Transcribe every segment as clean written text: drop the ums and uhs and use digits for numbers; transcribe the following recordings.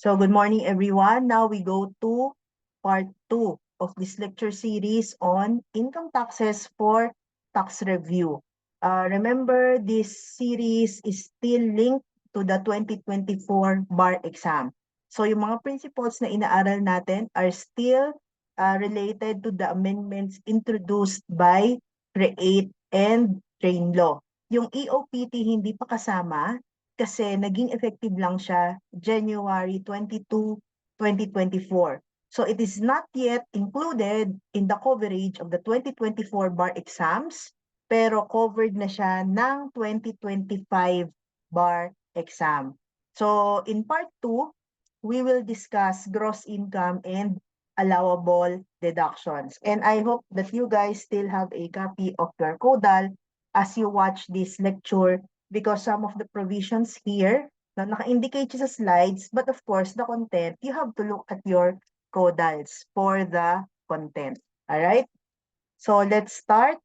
So good morning, everyone. Now we go to part 2 of this lecture series on income taxes for tax review. Remember, this series is still linked to the 2024 bar exam. So yung mga principles na inaaral natin are still related to the amendments introduced by CREATE and Train Law. Yung EOPT hindi pa kasama kasi naging effective lang siya January 22, 2024. So it is not yet included in the coverage of the 2024 bar exams, pero covered na siya ng 2025 bar exam. So in part 2, we will discuss gross income and allowable deductions. And I hope that you guys still have a copy of your caudal as you watch this lecture because some of the provisions here na naka-indicate siya sa slides, but of course, the content, you have to look at your caudals for the content. All right? So let's start.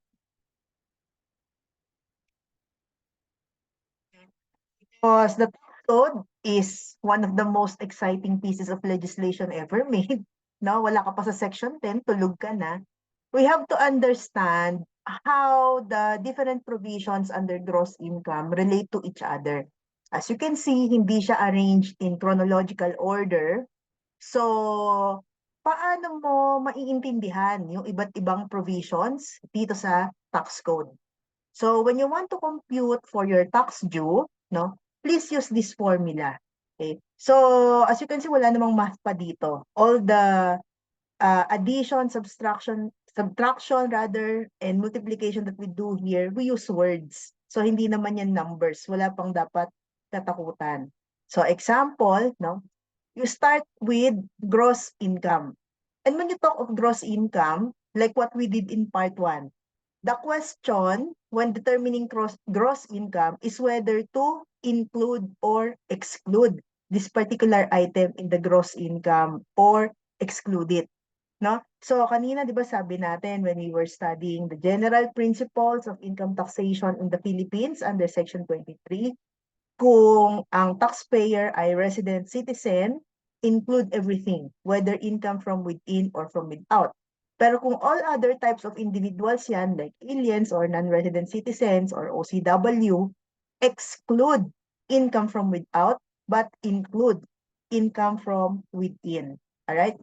Because the tax code is one of the most exciting pieces of legislation ever made. No, wala ka pa sa section 10, tulog ka na. We have to understand how the different provisions under gross income relate to each other. As you can see, hindi siya arranged in chronological order. So, paano mo maiintindihan yung iba't ibang provisions dito sa tax code? So, when you want to compute for your tax due, no, please use this formula. Okay? So, as you can see, wala namang math pa dito. All the addition, subtraction rather, and multiplication that we do here, we use words. So, hindi naman yan numbers. Wala pang dapat tatakutan. So, example, no, you start with gross income. And when you talk of gross income, like what we did in part 1, the question when determining gross income is whether to include or exclude this particular item in the gross income or exclude it. No? So kanina 'di ba sabi natin when we were studying the general principles of income taxation in the Philippines under section 23, kung ang taxpayer ay resident citizen, include everything, whether income from within or from without. Pero kung all other types of individuals yan, like aliens or non-resident citizens or OCW, exclude income from without, but include income from within. Alright?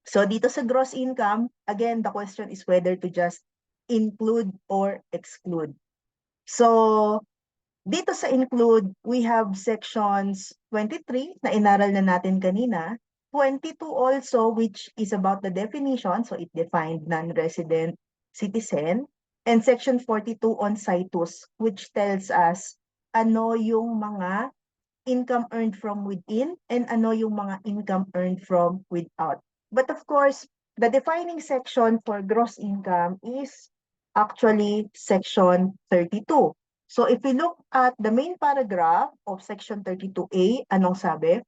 So dito sa gross income, again, the question is whether to just include or exclude. So, dito sa include, we have sections 23 na inaral na natin kanina, 22 also which is about the definition, so it defined non-resident citizen, and section 42 on situs which tells us ano yung mga income earned from within and ano yung mga income earned from without. But of course, the defining section for gross income is actually section 32. So if we look at the main paragraph of section 32A, anong sabi?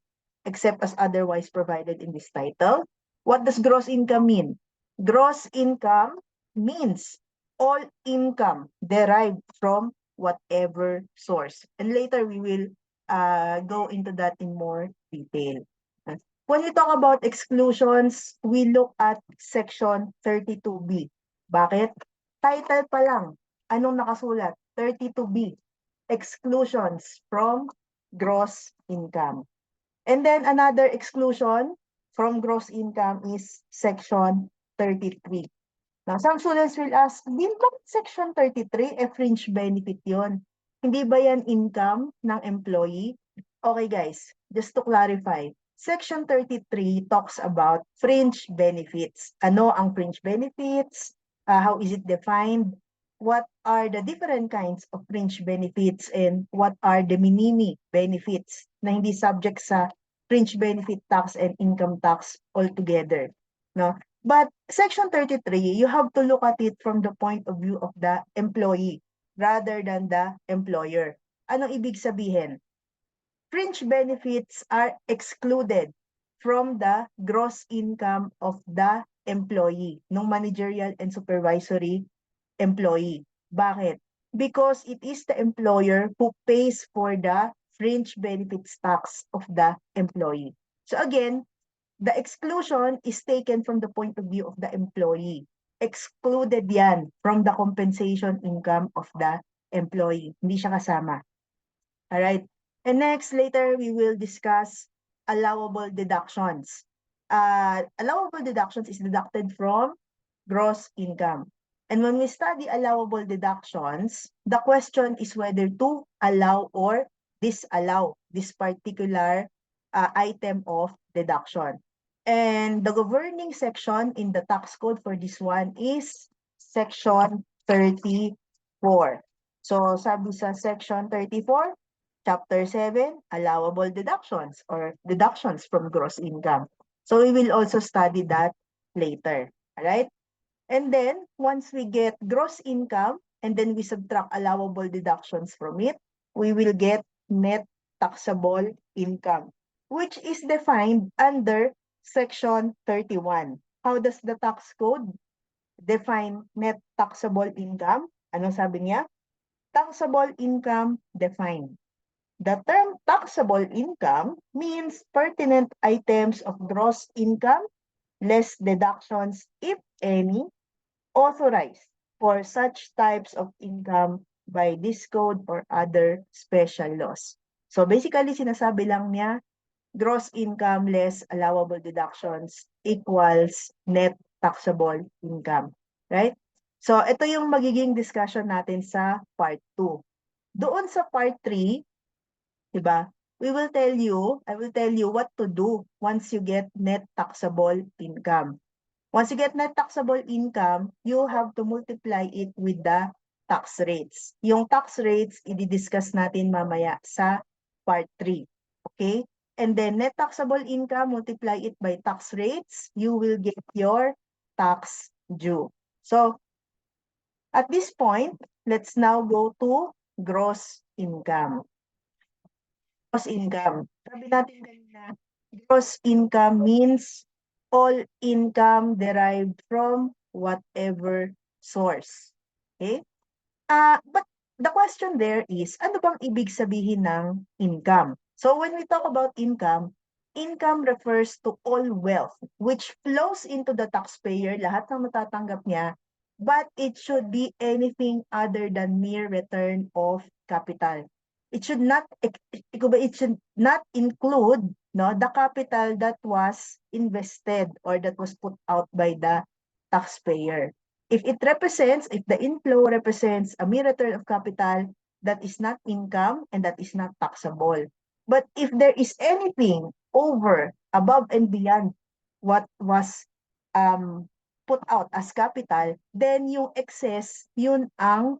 Except as otherwise provided in this title. What does gross income mean? Gross income means all income derived from whatever source. And later we will go into that in more detail. When we talk about exclusions, we look at section 32B. Bakit? Title pa lang. Anong nakasulat? 32B. Exclusions from gross income. And then another exclusion from gross income is section 33. Now, some students will ask, di ba section 33, fringe benefit yon? Hindi ba yan income ng employee? Okay guys, just to clarify, section 33 talks about fringe benefits. Ano ang fringe benefits? How is it defined? What are the different kinds of fringe benefits and what are the minimi benefits na hindi subject sa fringe benefit tax and income tax altogether? No? But section 33, you have to look at it from the point of view of the employee rather than the employer. Anong ibig sabihin? Fringe benefits are excluded from the gross income of the employee, ng managerial and supervisory employee. Bakit? Because it is the employer who pays for the fringe benefits tax of the employee. So again, the exclusion is taken from the point of view of the employee. Excluded yan from the compensation income of the employee. Hindi siya kasama. All right. And next, later, we will discuss allowable deductions. Allowable deductions is deducted from gross income. And when we study allowable deductions, the question is whether to allow or disallow this particular item of deduction. And the governing section in the tax code for this one is section 34. So sabi sa section 34, chapter 7, allowable deductions or deductions from gross income. So we will also study that later. All right? And then, once we get gross income, and then we subtract allowable deductions from it, we will get net taxable income, which is defined under Section 31. How does the tax code define net taxable income? Anong sabi niya? Taxable income defined. The term taxable income means pertinent items of gross income, less deductions, if any, authorized for such types of income by this code or other special laws. So basically, sinasabi lang niya, gross income less allowable deductions equals net taxable income. Right? So ito yung magiging discussion natin sa part 2. Doon sa part 3, diba? I will tell you what to do once you get net taxable income. Once you get net taxable income, you have to multiply it with the tax rates. Yung tax rates, i-discuss natin mamaya sa part 3. Okay? And then net taxable income, multiply it by tax rates, you will get your tax due. So, at this point, let's now go to gross income. Gross income. Sabi natin kanina, gross income means all income derived from whatever source. Okay? But the question there is, ano bang ibig sabihin ng income? So when we talk about income, income refers to all wealth which flows into the taxpayer, lahat ng matatanggap niya, but it should be anything other than mere return of capital. It should not include the capital that was invested or that was put out by the taxpayer. If the inflow represents a mere return of capital, that is not income and that is not taxable. But if there is anything over, above and beyond what was put out as capital, then yung excess, yun ang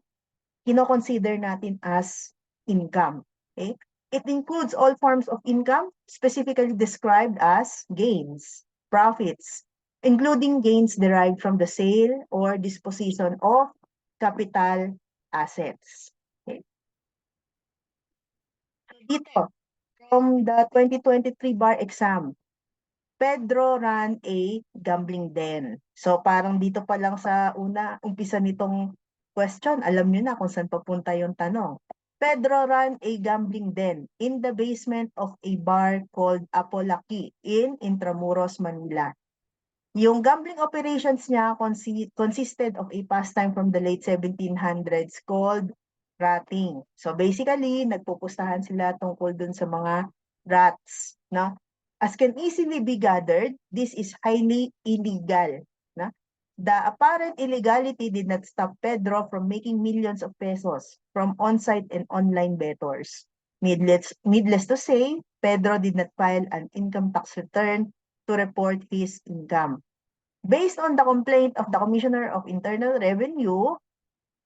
kino-consider natin as income. Okay? It includes all forms of income, specifically described as gains, profits, including gains derived from the sale or disposition of capital assets. Okay. Dito, from the 2023 bar exam, Pedro ran a gambling den. So parang dito pa lang sa umpisa nitong question, alam nyo na kung saan papunta yung tanong. Pedro ran a gambling den in the basement of a bar called Apolaki in Intramuros, Manila. Yung gambling operations niya consisted of a pastime from the late 1700s called ratting. So basically, nagpupustahan sila tungkol dun sa mga rats. No? As can easily be gathered, this is highly illegal. No? The apparent illegality did not stop Pedro from making millions of pesos from on-site and online bettors. Needless to say, Pedro did not file an income tax return to report his income. Based on the complaint of the Commissioner of Internal Revenue,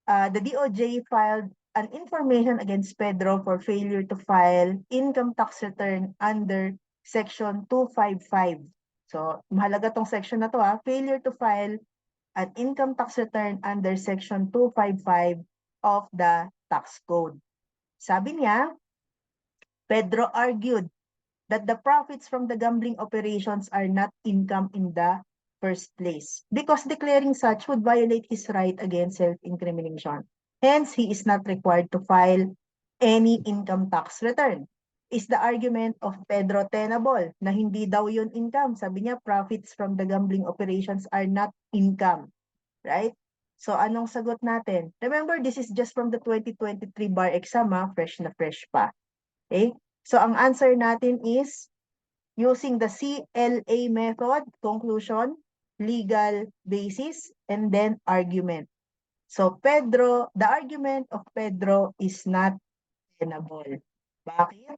the DOJ filed an information against Pedro for failure to file income tax return under Section 255. So, mahalaga tong section na to failure to file an income tax return under Section 255 of the tax code. Sabi niya, Pedro argued that the profits from the gambling operations are not income in the first place because declaring such would violate his right against self-incrimination. Hence, he is not required to file any income tax return. is the argument of Pedro Tenable na hindi daw yun income. Sabi niya, profits from the gambling operations are not income. Right? So, anong sagot natin? Remember, this is just from the 2023 bar exam, fresh na fresh pa. Okay? So, ang answer natin is using the CLA method, conclusion, legal basis, and then argument. So, Pedro, the argument of Pedro is not tenable. Bakit?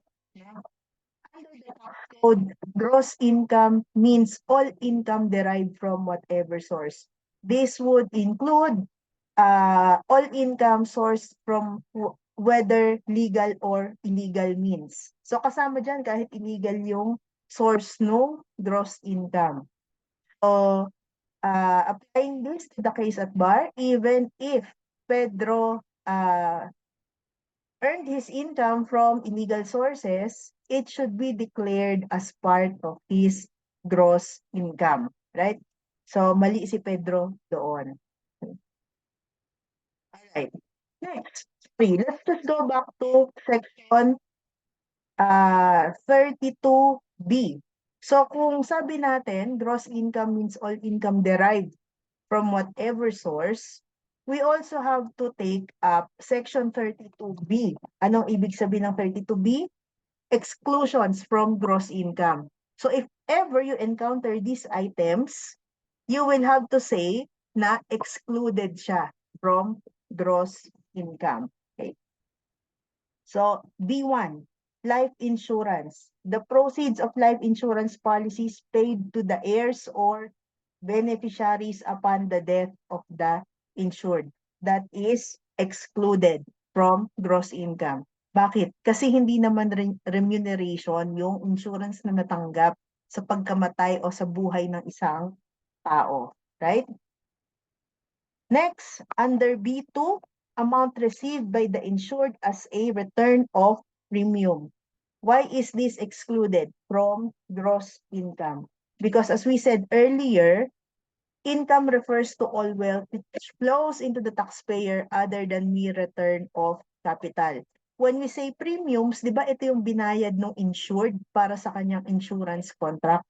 Under the tax code, gross income means all income derived from whatever source. This would include all income sourced from whether legal or illegal means. So kasama dyan kahit illegal yung source no gross income. So applying this to the case at bar, even if Pedro earned his income from illegal sources, it should be declared as part of his gross income, right? So, mali si Pedro doon. Alright. Next, let's just go back to section 32B. So, kung sabi natin, gross income means all income derived from whatever source, we also have to take up section 32B. Anong ibig sabihin ng 32B? Exclusions from gross income. So if ever you encounter these items, you will have to say na excluded siya from gross income. Okay. So B1, life insurance. The proceeds of life insurance policies paid to the heirs or beneficiaries upon the death of the insured. That is excluded from gross income. Bakit? Kasi hindi naman remuneration yung insurance na natanggap sa pagkamatay o sa buhay ng isang tao. Right? Next, under B2, amount received by the insured as a return of premium. Why is this excluded from gross income? Because as we said earlier, income refers to all wealth which flows into the taxpayer other than mere return of capital. When we say premiums, di ba ito yung binayad ng insured para sa kanyang insurance contract?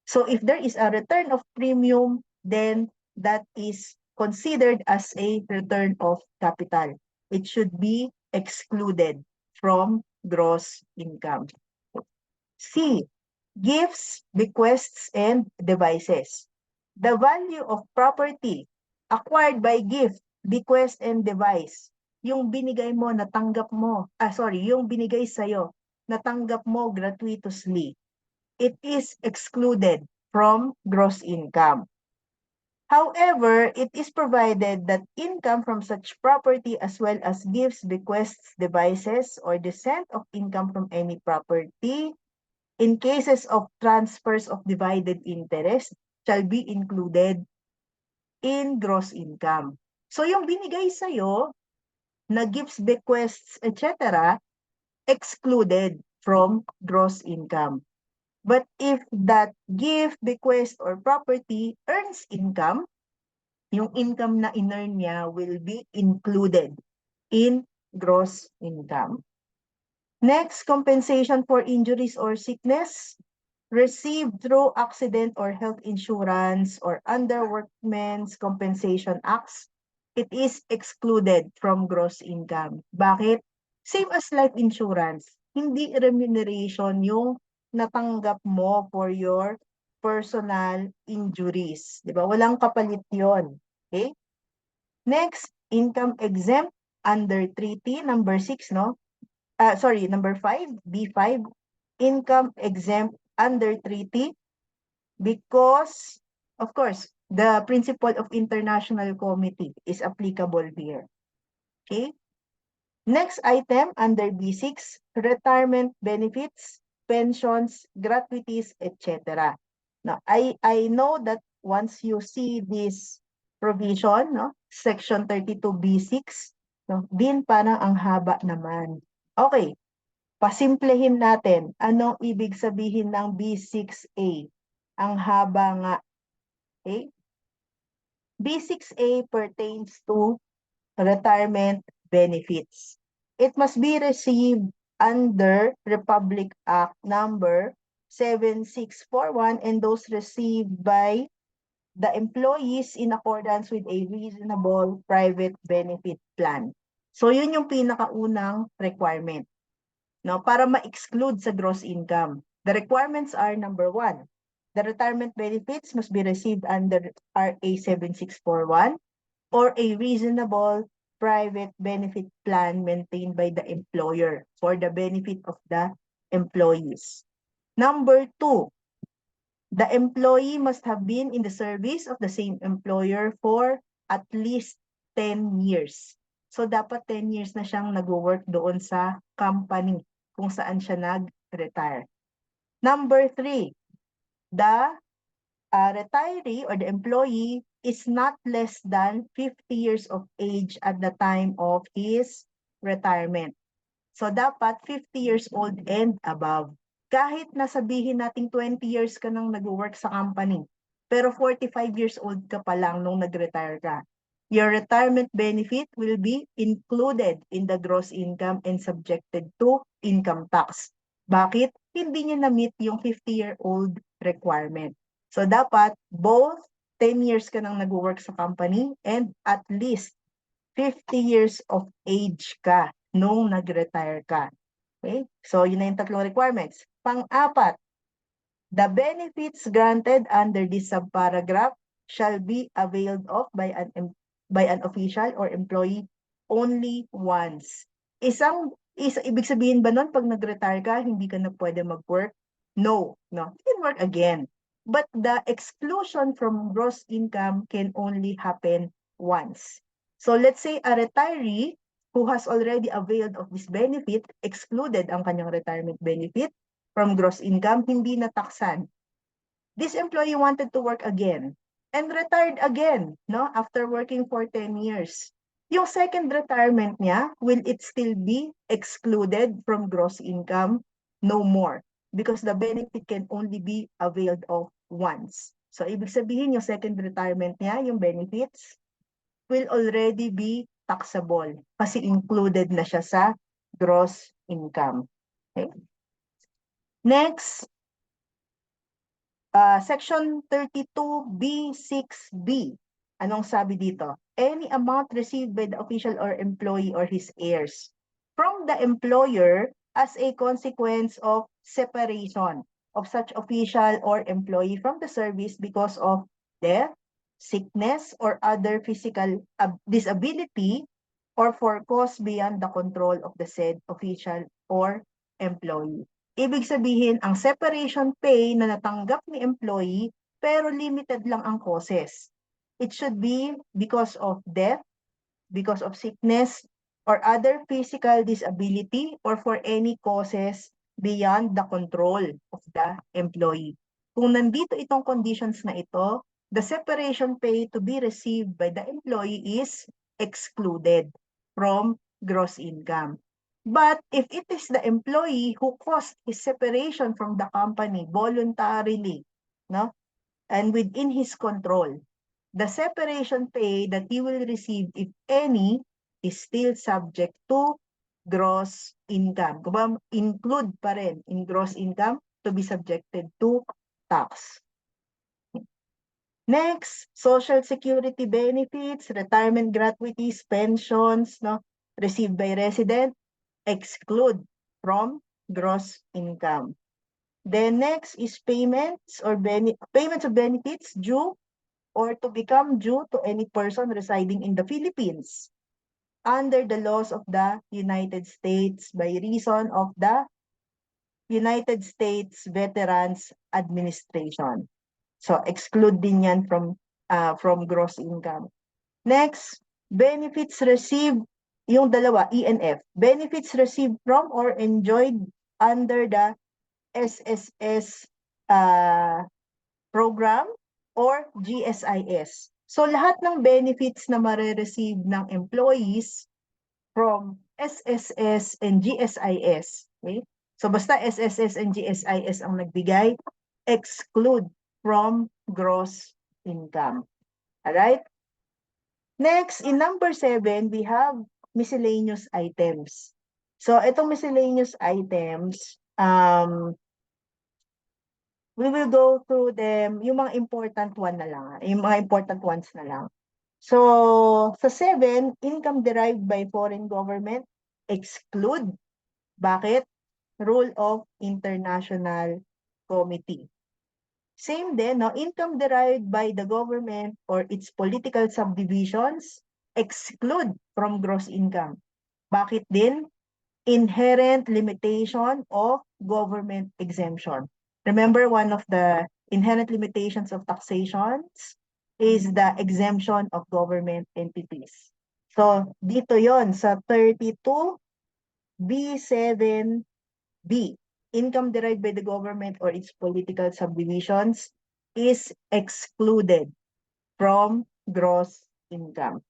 So if there is a return of premium, then that is considered as a return of capital. It should be excluded from gross income. C, gifts, bequests, and devices. The value of property acquired by gift, bequest, and device, yung binigay mo, natanggap mo, yung binigay sa'yo, natanggap mo gratuitously, it is excluded from gross income. However, it is provided that income from such property as well as gifts, bequests, devices, or descent of income from any property in cases of transfers of divided interest shall be included in gross income. So yung binigay sa'yo na gifts, bequests, etc., excluded from gross income. But if that gift, bequest, or property earns income, yung income na in-earn niya will be included in gross income. Next, compensation for injuries or sickness received through accident or health insurance or under Workmen's Compensation Acts, it is excluded from gross income. Bakit? Same as life insurance. Hindi remuneration yung natanggap mo for your personal injuries. Di ba? Walang kapalit yon. Okay? Next, income exempt under treaty, number 6, no? Number 5, B5, income exempt under treaty because, of course, the principle of international committee is applicable here. Okay? Next item under B6, retirement benefits, pensions, gratuities, etc. Now, I know that once you see this provision, no, section 32B6, no, din parang ang haba naman. Okay, pasimplehin natin. Anong ibig sabihin ng B6A? Ang haba nga. Okay? B6A pertains to retirement benefits. It must be received under Republic Act number 7641 and those received by the employees in accordance with a reasonable private benefit plan. So yun yung pinakaunang requirement, no, para ma-exclude sa gross income. The requirements are number 1, the retirement benefits must be received under RA 7641 or a reasonable private benefit plan maintained by the employer for the benefit of the employees. Number 2, the employee must have been in the service of the same employer for at least 10 years. So, dapat 10 years na siyang nag-work doon sa company kung saan siya nag-retire. Number 3, the retiree or the employee is not less than 50 years of age at the time of his retirement. So, dapat 50 years old and above. Kahit nasabihin nating 20 years ka nang nag-work sa company, pero 45 years old ka pa lang nung nag-retire ka, your retirement benefit will be included in the gross income and subjected to income tax. Bakit? Hindi niya na-meet yung 50-year-old requirement. So, dapat both 10 years ka nang nag-work sa company and at least 50 years of age ka nung nag-retire ka. Okay? So, yun na yung tatlong requirements. Pang-apat, the benefits granted under this subparagraph shall be availed of by an official or employee only once. Ibig sabihin ba nun, pag nag-retire ka, hindi ka na pwede mag-work? No. You can work again. But the exclusion from gross income can only happen once. So let's say a retiree who has already availed of this benefit, excluded ang kanyang retirement benefit from gross income, hindi nataksan. This employee wanted to work again and retired again, no? After working for 10 years. Yung second retirement niya, will it still be excluded from gross income? No more, because the benefit can only be availed of once. So, ibig sabihin, yung second retirement niya, yung benefits, will already be taxable kasi included na siya sa gross income. Okay? Next, Section 32B6B. Anong sabi dito? Any amount received by the official or employee or his heirs from the employer as a consequence of separation of such official or employee from the service because of death, sickness, or other physical disability or for cause beyond the control of the said official or employee. Ibig sabihin, ang separation pay na natanggap ni employee, pero limited lang ang causes. It should be because of death, because of sickness, or other physical disability, or for any causes beyond the control of the employee. Kung nandito itong conditions na ito, the separation pay to be received by the employee is excluded from gross income. But if it is the employee who caused his separation from the company voluntarily, no, and within his control, the separation pay that he will receive, if any, is still subject to gross income. Kung include pa rin in gross income to be subjected to tax. Next, social security benefits, retirement gratuities, pensions, no, received by resident, exclude from gross income. Then next is payments of benefits due or to become due to any person residing in the Philippines under the laws of the United States by reason of the United States Veterans Administration. So exclude din yan from gross income. Next, benefits received, yung dalawa, ENF, benefits received from or enjoyed under the SSS program or GSIS. So lahat ng benefits na mare-receive ng employees from SSS and GSIS, okay? So basta SSS and GSIS ang nagbigay, exclude from gross income. Alright? Next, in number 7, we have miscellaneous items. So, itong miscellaneous items, we will go through them, yung mga important one na lang, yung mga important ones na lang. So, sa 7, income derived by foreign government, exclude. Bakit? Rule of International Committee. Same din, no? Income derived by the government or its political subdivisions, exclude from gross income. Bakit din? Inherent limitation of government exemption. Remember, one of the inherent limitations of taxations is the exemption of government entities. So, dito yon sa 32B7B, income derived by the government or its political subdivisions is excluded from gross income.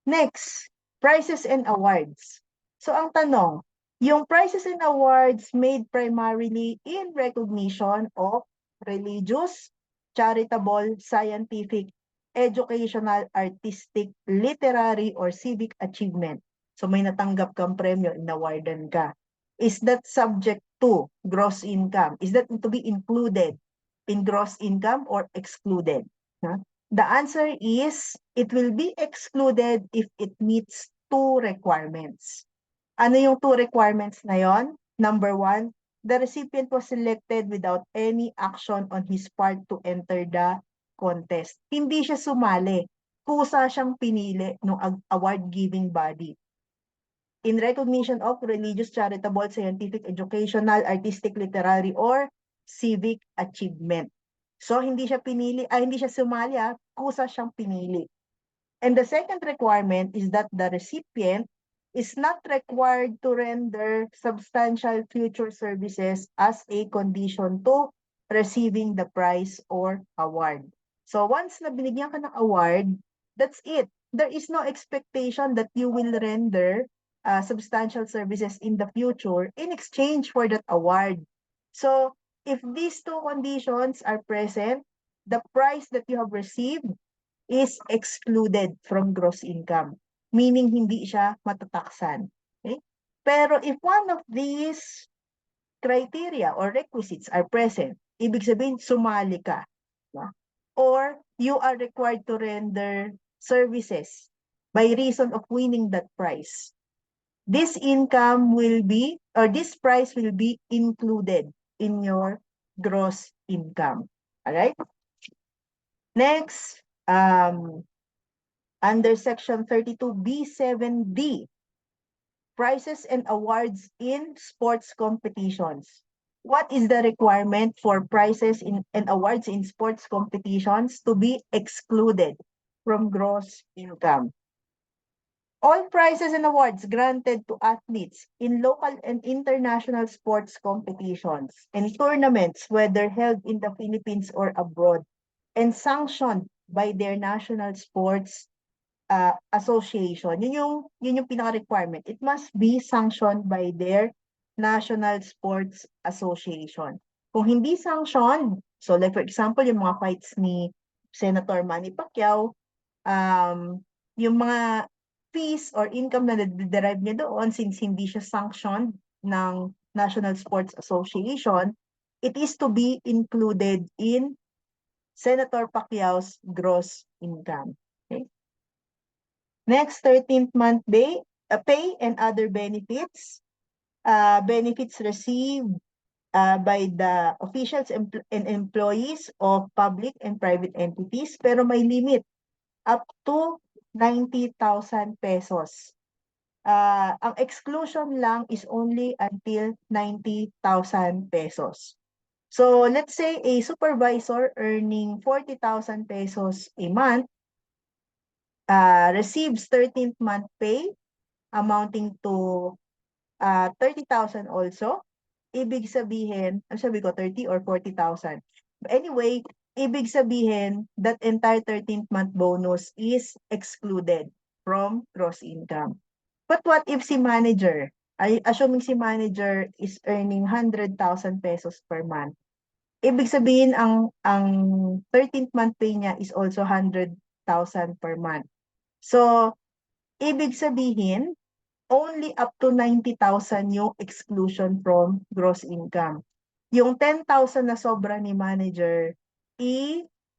Next, prizes and awards. So ang tanong, yung prizes and awards made primarily in recognition of religious, charitable, scientific, educational, artistic, literary, or civic achievement. So may natanggap kang premyo, inawardan ka. Is that subject to gross income? Is that to be included in gross income or excluded? Huh? The answer is, it will be excluded if it meets two requirements. Ano yung two requirements na yon? Number 1, the recipient was selected without any action on his part to enter the contest. Hindi siya sumali. Kusa siyang pinili ng award-giving body. In recognition of religious, charitable, scientific, educational, artistic, literary, or civic achievement. So, hindi siya pinili, hindi siya sumali, kusa siyang pinili. And the second requirement is that the recipient is not required to render substantial future services as a condition to receiving the prize or award. So once na binigyan ka ng award, that's it. There is no expectation that you will render substantial services in the future in exchange for that award. So if these two conditions are present, the prize that you have received is excluded from gross income, meaning hindi siya matataksan. Okay? Pero if one of these criteria or requisites are present, ibig sabihin sumali ka, no? Or you are required to render services by reason of winning that prize, this income will be, or this price will be included in your gross income. All right? Next, under section 32B7D, prizes and awards in sports competitions. What is the requirement for prizes and awards in sports competitions to be excluded from gross income? All prizes and awards granted to athletes in local and international sports competitions and tournaments, whether held in the Philippines or abroad, and sanctioned by their national sports association. Yun yung pinaka-requirement. It must be sanctioned by their national sports association. Kung hindi sanctioned, so like for example, yung mga fights ni Senator Manny Pacquiao, yung mga fees or income na derive niya doon, since hindi siya sanctioned ng National Sports Association, it is to be included in Senator Pacquiao's gross income. Okay? Next, 13th month pay and other benefits. Benefits received by the officials and employees of public and private entities, pero may limit up to 90,000 pesos. Ang exclusion lang is only until 90,000 pesos. So let's say a supervisor earning 40,000 pesos a month receives 13th month pay amounting to 30,000 also. Ibig sabihin, sabi ko 30 or 40,000. Anyway, ibig sabihin that entire 13th month bonus is excluded from gross income. But what if si manager, assuming si manager is earning 100,000 pesos per month, ibig sabihin ang 13th month pay niya is also 100,000 per month. So, ibig sabihin, only up to 90,000 yung exclusion from gross income. Yung 10,000 na sobra ni manager,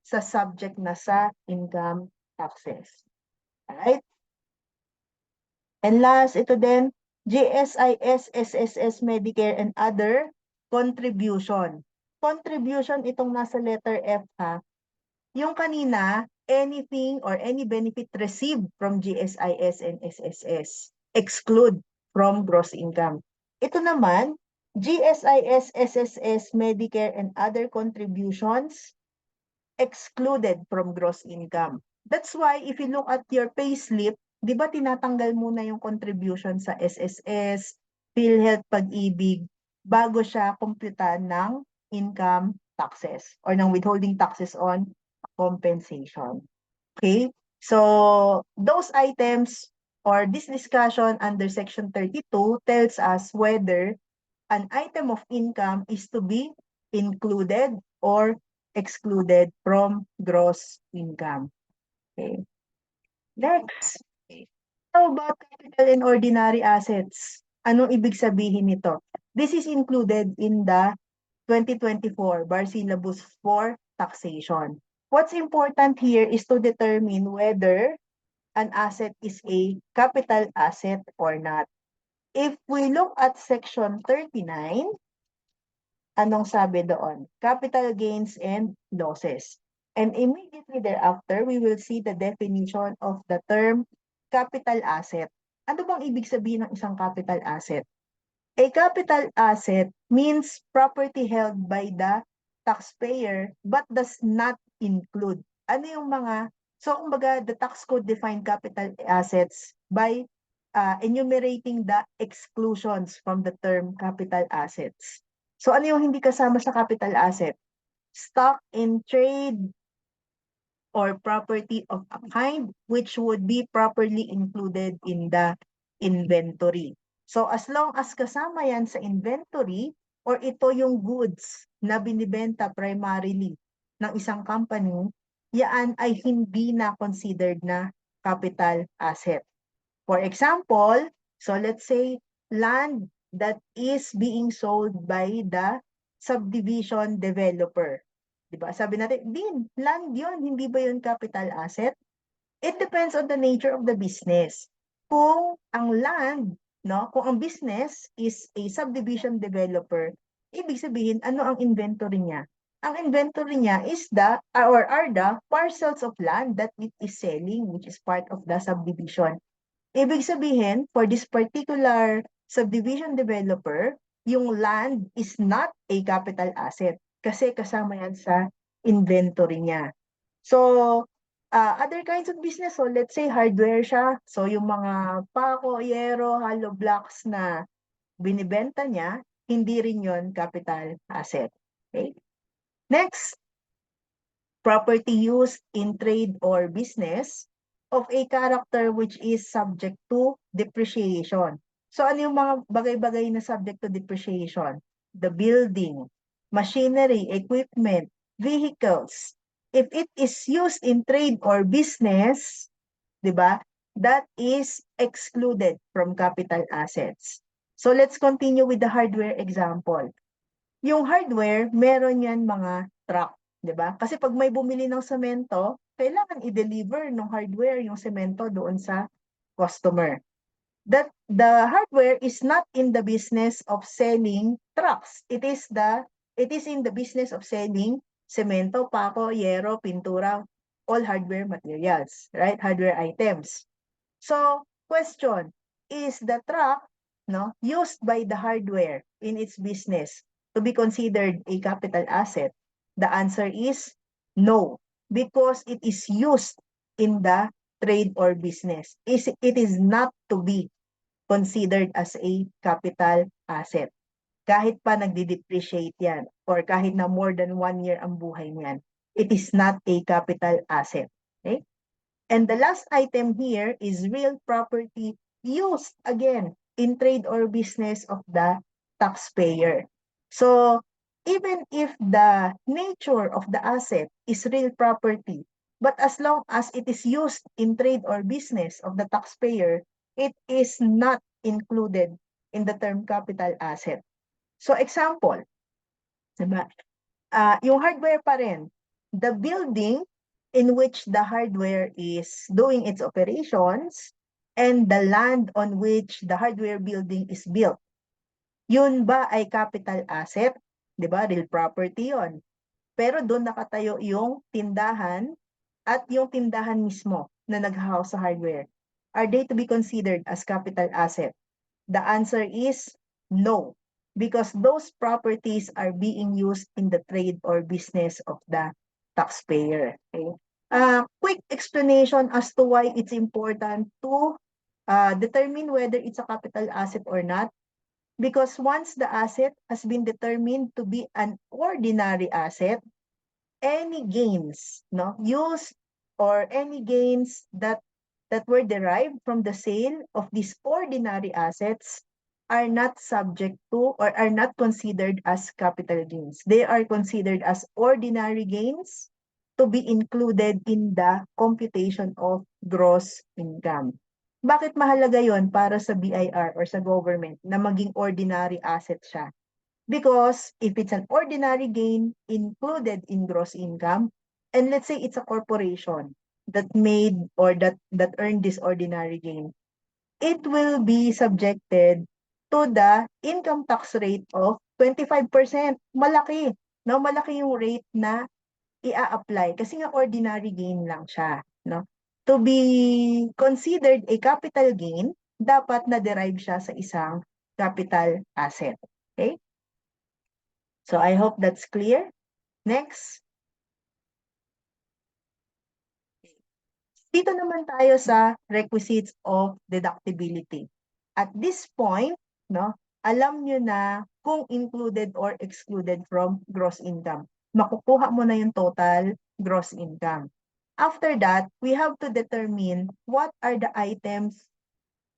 sa subject na sa income taxes. Alright? And last, ito din, GSIS, SSS, Medicare, and other contribution. Contribution, itong nasa letter F ha. Yung kanina, anything or any benefit received from GSIS and SSS. Exclude from gross income. Ito naman, GSIS, SSS, Medicare, and other contributions excluded from gross income. That's why if you look at your payslip, di ba tinatanggal muna yung contribution sa SSS, PhilHealth, Pag-ibig, bago siya kumputan ng income taxes or ng withholding taxes on compensation. Okay? So, those items or this discussion under Section 32 tells us whether an item of income is to be included or excluded from gross income. Okay. Next. How about capital and ordinary assets? Anong ibig sabihin nito? This is included in the 2024 bar syllabus for taxation. What's important here is to determine whether an asset is a capital asset or not. If we look at section 39, anong sabi doon? Capital gains and losses. And immediately thereafter, we will see the definition of the term capital asset. Ano bang ibig sabihin ng isang capital asset? A capital asset means property held by the taxpayer but does not include. Ano yung mga, so kumbaga the tax code define capital assets by enumerating the exclusions from the term capital assets. So ano yung hindi kasama sa capital asset? Stock in trade or property of a kind which would be properly included in the inventory. So as long as kasama yan sa inventory or ito yung goods na binibenta primarily ng isang company, yan ay hindi na considered na capital asset. For example, so let's say land that is being sold by the subdivision developer. Diba? Sabi natin, Din, land yun, hindi ba yun capital asset? It depends on the nature of the business. Kung ang land, no, kung ang business is a subdivision developer, ibig sabihin, ano ang inventory niya? Ang inventory niya is the, or are the parcels of land that it is selling, which is part of the subdivision. Ibig sabihin, for this particular subdivision developer, yung land is not a capital asset kasi kasama yan sa inventory niya. So, other kinds of business, so let's say hardware siya. So, yung mga pako, yero, hollow blocks na binibenta niya, hindi rin yon capital asset. Okay? Next, property used in trade or business of a character which is subject to depreciation. So ano yung mga bagay-bagay na subject to depreciation? The building, machinery, equipment, vehicles. If it is used in trade or business, di ba? That is excluded from capital assets. So let's continue with the hardware example. Yung hardware, meron yan mga truck. 'Di ba? Kasi pag may bumili ng semento, kailangan i-deliver ng hardware yung semento doon sa customer. That the hardware is not in the business of selling trucks. It is in the business of selling semento, pako, yero, pintura, all hardware materials, right? Hardware items. So, question, is the truck, no, used by the hardware in its business to be considered a capital asset? The answer is no, because it is used in the trade or business. It is not to be considered as a capital asset. Kahit pa nagdi-depreciate yan or kahit na more than 1 year ang buhay niyan, it is not a capital asset. Okay? And the last item here is real property used again in trade or business of the taxpayer. So even if the nature of the asset is real property, but as long as it is used in trade or business of the taxpayer, it is not included in the term capital asset. So example, diba? Yung hardware pa rin, the building in which the hardware is doing its operations and the land on which the hardware building is built. Yun ba ay capital asset? Diba? Real property yon. Pero doon nakatayo yung tindahan at yung tindahan mismo na nag-house sa hardware. Are they to be considered as capital asset? The answer is no, because those properties are being used in the trade or business of the taxpayer. Okay? Quick explanation as to why it's important to determine whether it's a capital asset or not. Because once the asset has been determined to be an ordinary asset, any gains, no, used or any gains that were derived from the sale of these ordinary assets are not subject to or are not considered as capital gains. They are considered as ordinary gains to be included in the computation of gross income. Bakit mahalaga yon para sa BIR or sa government na maging ordinary asset siya? Because if it's an ordinary gain included in gross income, and let's say it's a corporation that made or that earned this ordinary gain, it will be subjected to the income tax rate of 25%. Malaki. No, malaki yung rate na i-apply kasi nga ordinary gain lang siya, no? To be considered a capital gain, dapat na-derive siya sa isang capital asset. Okay? So I hope that's clear. Next. Dito naman tayo sa requisites of deductibility. At this point, no, alam nyo na kung included or excluded from gross income. Makukuha mo na yung total gross income. After that, we have to determine what are the items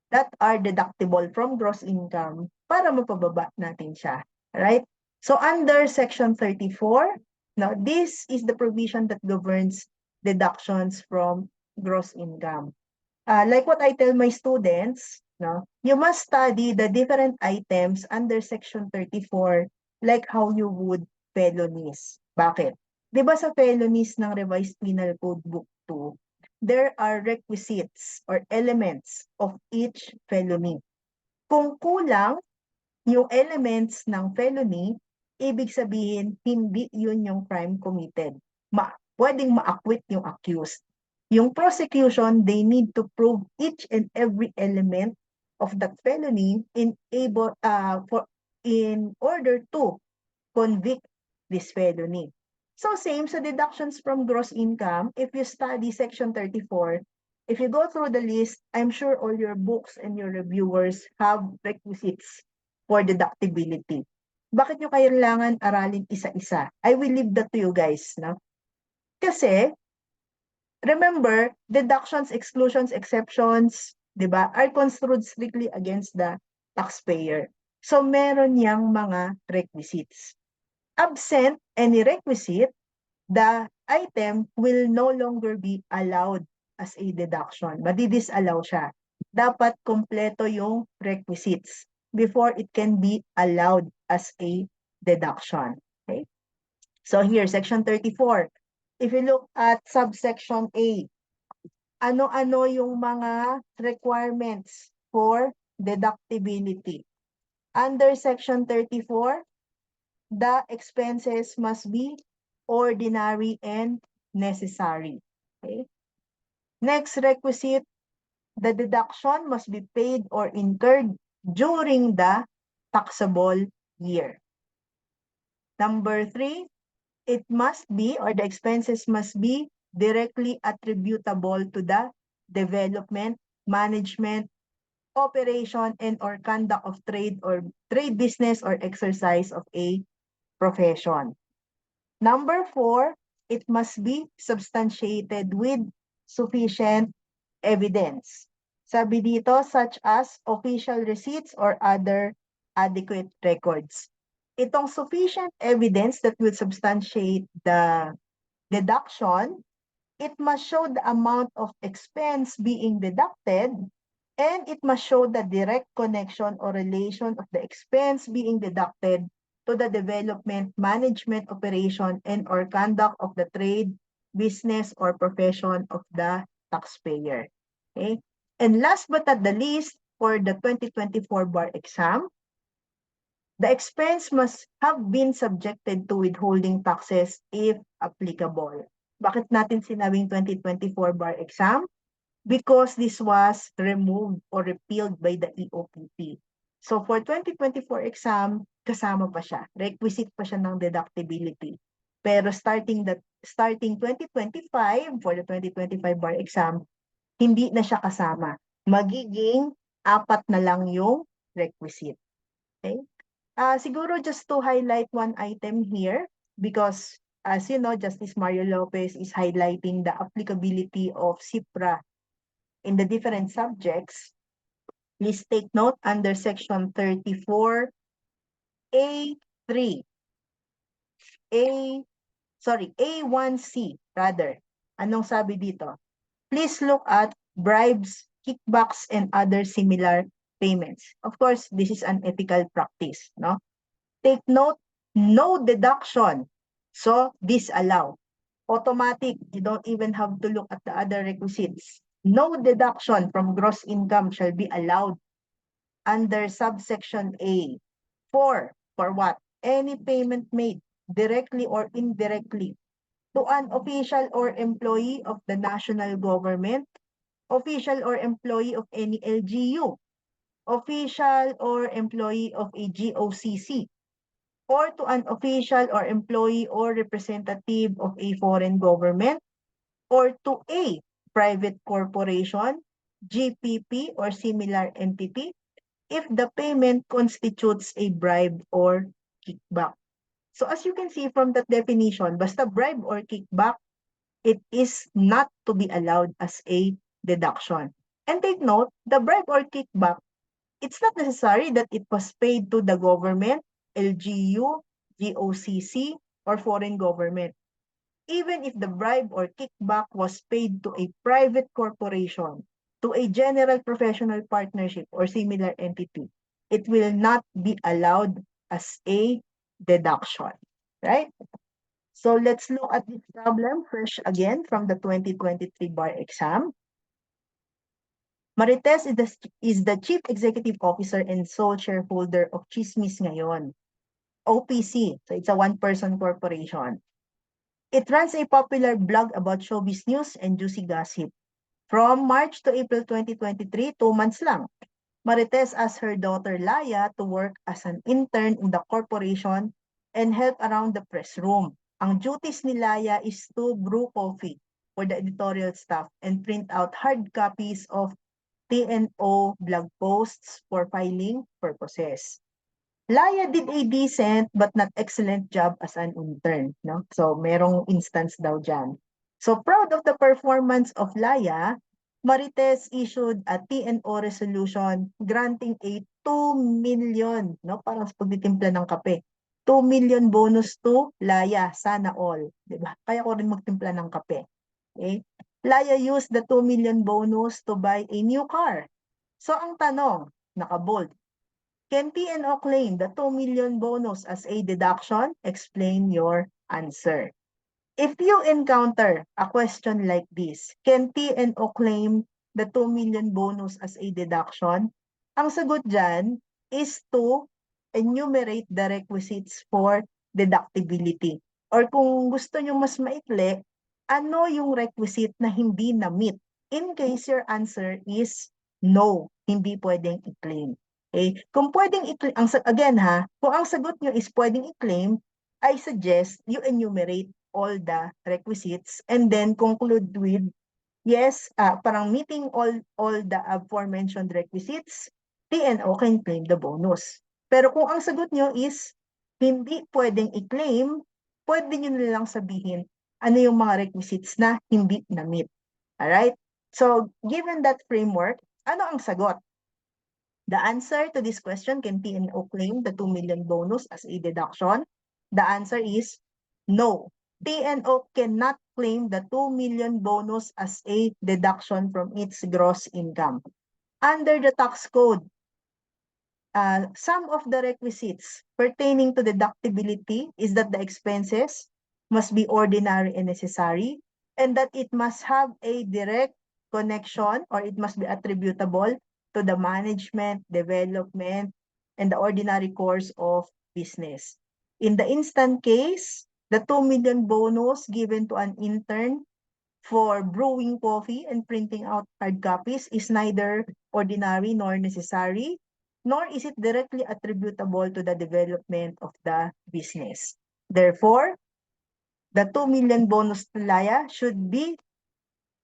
that are deductible from gross income para mapababa natin siya. Right? So under Section 34, now this is the provision that governs deductions from gross income. Like what I tell my students, no, you must study the different items under Section 34 like how you would felonies. Bakit? Di ba sa felonies ng Revised Penal Code Book 2, there are requisites or elements of each felony. Kung kulang yung elements ng felony, ibig sabihin, hindi yun yung crime committed. Pwedeng ma-acquit yung accused. Yung prosecution, they need to prove each and every element of that felony in order to convict this felony. So same sa deductions from gross income, if you study Section 34, if you go through the list, I'm sure all your books and your reviewers have requisites for deductibility. Bakit nyo kailangan aralin isa-isa? I will leave that to you guys, no? Kasi, remember, deductions, exclusions, exceptions, di ba, are construed strictly against the taxpayer. So, meron yang mga requisites. Absent any requisite, the item will no longer be allowed as a deduction. Madi-disallow siya. Dapat kompleto yung requisites before it can be allowed as a deduction. Okay? So here, Section 34. If you look at subsection A, ano-ano yung mga requirements for deductibility? Under Section 34, the expenses must be ordinary and necessary. Okay? Next requisite, the deduction must be paid or incurred during the taxable year. Number 3, it must be or the expenses must be directly attributable to the development, management, operation, and or conduct of trade or trade business or exercise of a profession. Number 4, it must be substantiated with sufficient evidence. Sabi dito, such as official receipts or other adequate records. Itong sufficient evidence that will substantiate the deduction, it must show the amount of expense being deducted and it must show the direct connection or relation of the expense being deducted to the development, management, operation, and or conduct of the trade, business, or profession of the taxpayer. Okay? And last but not the least, for the 2024 bar exam, the expense must have been subjected to withholding taxes if applicable. Bakit natin sinabing 2024 bar exam? Because this was removed or repealed by the EOPP. So for 2024 exam, kasama pa siya. Requisite pa siya ng deductibility. Pero starting 2025 for the 2025 bar exam, hindi na siya kasama. Magiging 4 na lang yung requisite. Okay? Siguro just to highlight one item here, because as you know, Justice Mario Lopez is highlighting the applicability of CIPRA in the different subjects. Please take note under section 34A3, A1C rather. Anong sabi dito? Please look at bribes, kickbacks, and other similar payments. Of course, this is an ethical practice, no? Take note, no deduction. So, disallow. Automatic, you don't even have to look at the other requisites. No deduction from gross income shall be allowed under subsection A. For what? Any payment made directly or indirectly to an official or employee of the national government, official or employee of any LGU, official or employee of a GOCC, or to an official or employee or representative of a foreign government, or to a private corporation, GPP, or similar entity, if the payment constitutes a bribe or kickback. So as you can see from that definition, basta bribe or kickback, it is not to be allowed as a deduction. And take note, the bribe or kickback, it's not necessary that it was paid to the government, LGU, GOCC, or foreign government. Even if the bribe or kickback was paid to a private corporation, to a general professional partnership, or similar entity, it will not be allowed as a deduction, right? So let's look at this problem fresh again from the 2023 bar exam. Marites is the Chief Executive Officer and sole shareholder of Chismis ngayon, OPC. So it's a one-person corporation. It runs a popular blog about showbiz news and juicy gossip. From March to April 2023, 2 months lang, Marites asked her daughter Laya to work as an intern in the corporation and help around the press room. Ang duties ni Laya is to brew coffee for the editorial staff and print out hard copies of TNO blog posts for filing purposes. Laya did a decent but not excellent job as an intern, no? So merong instance daw dyan. So proud of the performance of Laya, Marites issued a TNO resolution granting a 2 million, no? Parang sa pagtitimpla ng kape. 2 million bonus to Laya, sana all, 'di ba? Kaya ko rin magtimpla ng kape. Okay? Laya used the 2 million bonus to buy a new car. So ang tanong, naka-bold, can TNO claim the 2 million bonus as a deduction? Explain your answer. If you encounter a question like this, can TNO claim the 2 million bonus as a deduction? Ang sagot dyan is to enumerate the requisites for deductibility. Or kung gusto nyo mas maikli, ano yung requisite na hindi na-meet? In case your answer is no, hindi pwedeng i-claim. Okay? Kung pwedeng i-claim, again ha, kung ang sagot nyo is pwedeng i-claim, I suggest you enumerate all the requisites and then conclude with yes, parang meeting all the aforementioned requisites, TNO can claim the bonus. Pero kung ang sagot nyo is hindi pwedeng i-claim, pwede nyo nilang sabihin ano yung mga requisites na hindi na-meet. Alright? So, given that framework, ano ang sagot? The answer to this question, can TNO claim the 2 million bonus as a deduction? The answer is no. TNO cannot claim the 2 million bonus as a deduction from its gross income. Under the tax code, some of the requisites pertaining to deductibility is that the expenses must be ordinary and necessary, and that it must have a direct connection, or it must be attributable to the management, development, and the ordinary course of business. In the instant case, the 2 million bonus given to an intern for brewing coffee and printing out hard copies is neither ordinary nor necessary, nor is it directly attributable to the development of the business. Therefore, the 2 million bonus to Laya should be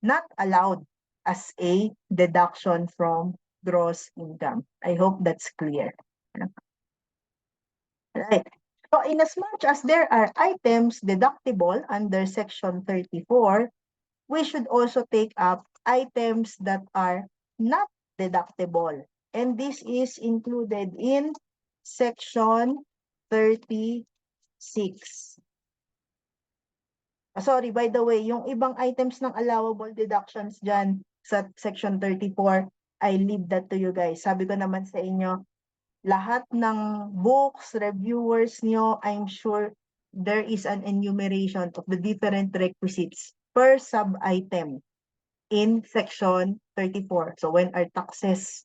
not allowed as a deduction from gross income. I hope that's clear. Right. So in as much as there are items deductible under Section 34, we should also take up items that are not deductible. And this is included in Section 36. Sorry, by the way, yung ibang items ng allowable deductions dyan sa Section 34, I leave that to you guys. Sabi ko naman sa inyo, lahat ng books, reviewers nyo, I'm sure there is an enumeration of the different requisites per sub-item in Section 34. So when are taxes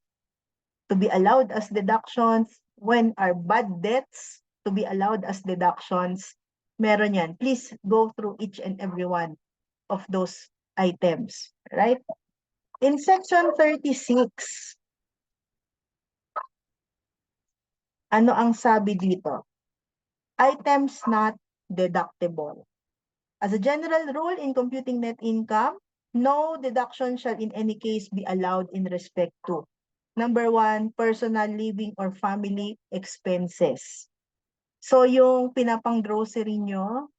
to be allowed as deductions? When are bad debts to be allowed as deductions? Meron yan. Please go through each and every one of those items, right? In Section 36, ano ang sabi dito? Items not deductible. As a general rule in computing net income, no deduction shall in any case be allowed in respect to: number 1, personal living or family expenses. So yung pinapang grocery nyo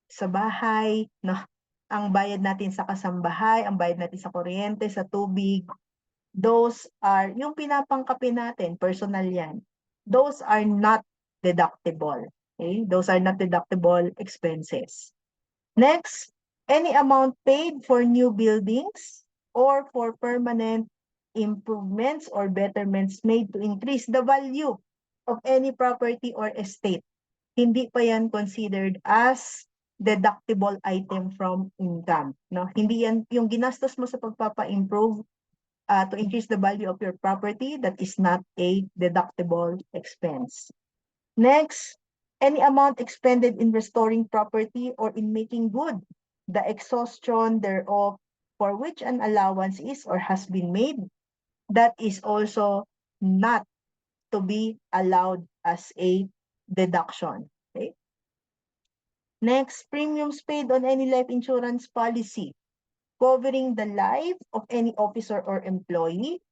sa bahay, no, ang bayad natin sa kasambahay, ang bayad natin sa kuryente, sa tubig, those are, yung pinapangkape natin, personal yan. Those are not deductible. Okay? Those are not deductible expenses. Next, any amount paid for new buildings or for permanent improvements or betterments made to increase the value of any property or estate, hindi pa yan considered as deductible item from income. No? Hindi yan, yung ginastos mo sa pagpapa-improve to increase the value of your property, that is not a deductible expense. Next, any amount expended in restoring property or in making good the exhaustion thereof for which an allowance is or has been made, that is also not to be allowed as a deduction. Okay? Next, premiums paid on any life insurance policy covering the life of any officer or employee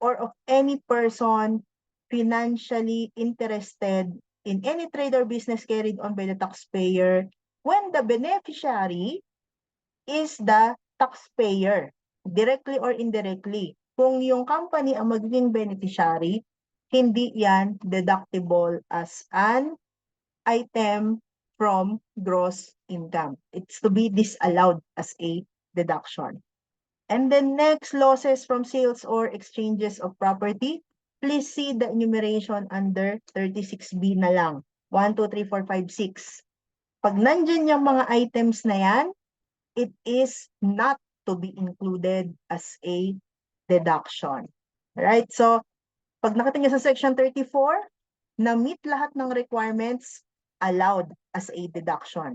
or of any person financially interested in any trade or business carried on by the taxpayer when the beneficiary is the taxpayer, directly or indirectly. Kung yung company ang magiging beneficiary, hindi yan deductible as an item from gross income. It's to be disallowed as a deduction. And then next, losses from sales or exchanges of property. Please see the enumeration under 36B na lang. 1, 2, 3, 4, 5, 6. Pag nandyan yung mga items na yan, it is not to be included as a deduction. Right? So, pag nakita nyo sa section 34, na-meet lahat ng requirements, allowed as a deduction.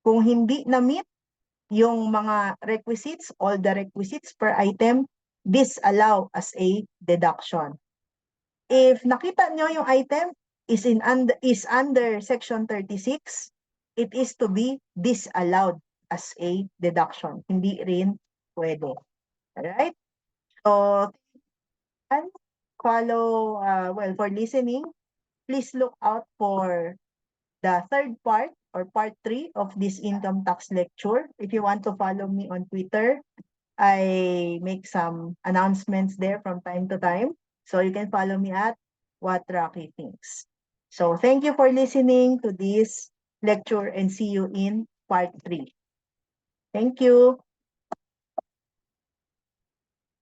Kung hindi na-meet yung mga requisites, all the requisites per item, disallow as a deduction. If nakita nyo yung item is under section 36, it is to be disallowed as a deduction. Hindi rin pwede. Alright? So, follow, for listening, please look out for the third part or part 3 of this income tax lecture. If you want to follow me on Twitter, I make some announcements there from time to time. So you can follow me at What Rocky Thinks. So thank you for listening to this lecture and see you in part 3. Thank you.